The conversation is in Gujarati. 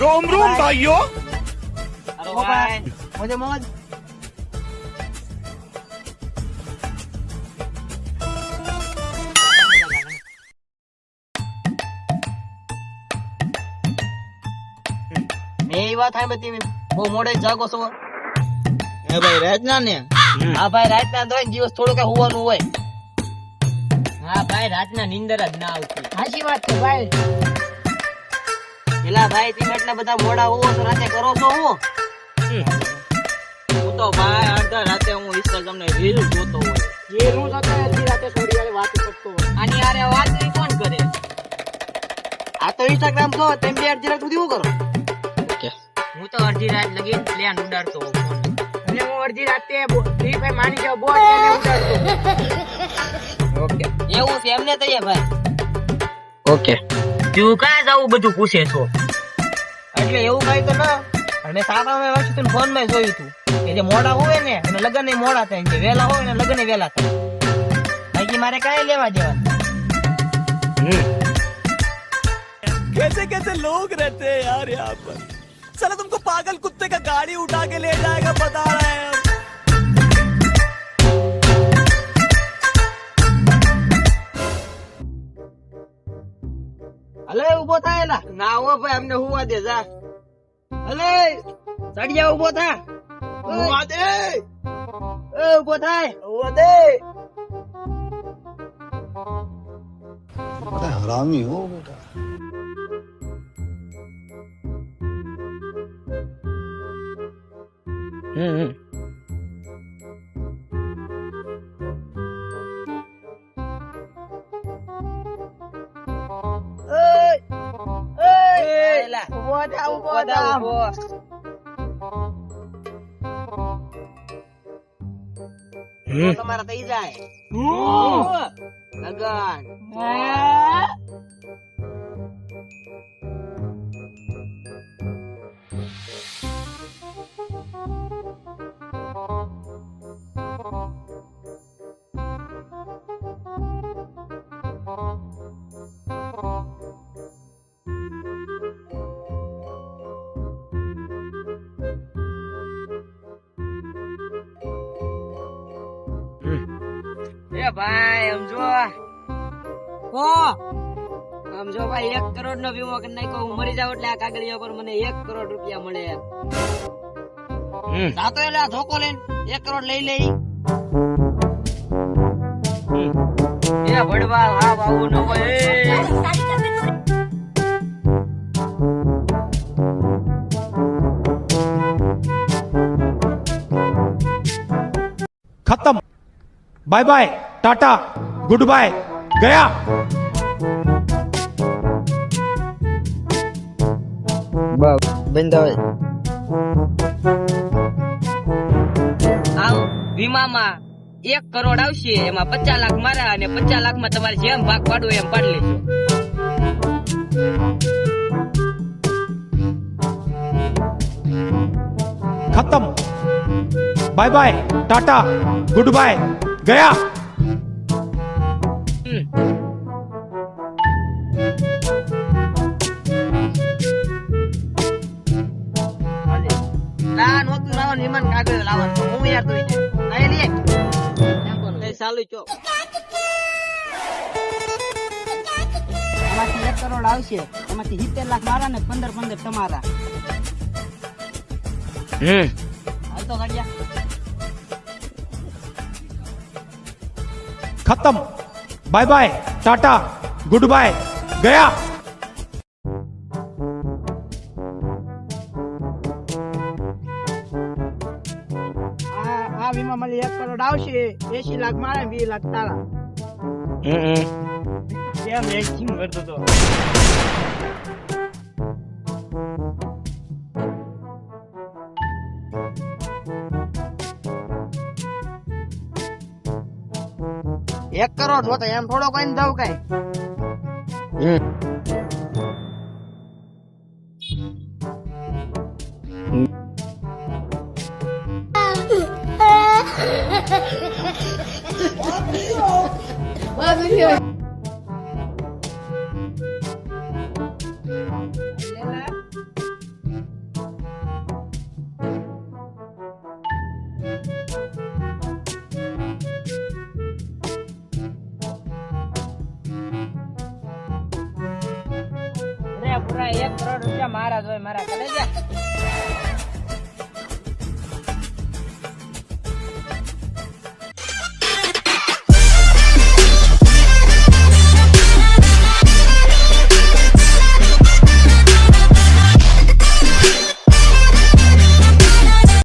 रोम रोम भाइयों। अरे भाई मुझे मौज એ વાત થાય બધી બહુ મોડે જાગો છો એ ભાઈ રાતના ને હા ભાઈ રાતના તો દિવસ થોડો કે હોવાનું હોય હા ભાઈ રાતના નીંદર જ ના આવતી સાચી વાત છે ભાઈ એલા ભાઈ તમે એટલા બધા મોડા હોવો તો રાતે કરો છો હું તો ભાઈ અડધા રાતે હું ઇન્સ્ટાગ્રામ ને રીલ જોતો હોય રીલ હું જોતો અડધી રાતે થોડી વાર વાત કરતો હોય આની આરે વાત કોણ કરે આ તો ઇન્સ્ટાગ્રામ જો તેમ બે અડધી રાત સુધી હું કરો હું તો અડધી રાત લગી પ્લાન ઉડાડતો ફોન અને હું અડધી રાતે ફ્રી ફાયર માની જાવ બોલ એને ઉડાડતો ઓકે એવું છે એમને તૈયાર ભાઈ ઓકે તું કાં જાવું બધું પૂછે છો એટલે એવું કઈ તો ના અને સારા મેં વસ્તુ ફોન માં જોયું તું કે જે મોડા હોય ને અને લગન ને મોડા થાય જે વેલા હોય ને લગન ને વેલા થાય બાકી મારે કાંઈ લેવા દેવા कैसे कैसे लोग रहते हैं यार यहाँ पर। साला तुमको पागल कुत्ते का गाड़ी उठा के ले जाएगा बता रहे हैं हम। અલે ઉભો થાય એલા ના હો ભાઈ અમને હુવા દે જા અલે સડિયા ઉભો થા હુવા દે એ ઉભો થાય હુવા દે बड़ा हरामी हो बेटा। તમારા થઈ જાય લગન ભાઈ સમજો ભાઈ 1 કરોડ નો વીમો કરી નાખ્યો હું મરી જાવ એટલે આ કાગળિયા પર મને 1 કરોડ રૂપિયા મળે જાતો એટલે આ ધોકો લઈને 1 કરોડ લઈ લઈ એ ભડવા હા આવું ન હોય खत्म bye bye tata goodbye गया વીમામાં 1 કરોડ આવશે એમાં 50 લાખ મારા અને 50 લાખ માં તમારે જેમ ભાગ પાડવો એમ પાડી લેજો खत्म bye bye tata goodbye गया ના નોતું લાવવાનું વિમાન કાગળ લાવવાનું હું યાર તો લઈ લે ચાલુ ચો એમાંથી 1 કરોડ આવશે એમાંથી 70 લાખ મારા ને 15 તમારા હાલ તો ગાડિયા खत्म bye bye tata goodbye गया આ વીમા મળી 1 કરોડ આવશે 80 લાખ મારા 20 લાખ તારા કેમ એક્ટિંગ કરતો તો એક કરોડ હોતો એમ થોડો કઈ દઉં કઈ પૂરા 1 કરોડ રૂપિયા મારા જોઈ મારા કલેજા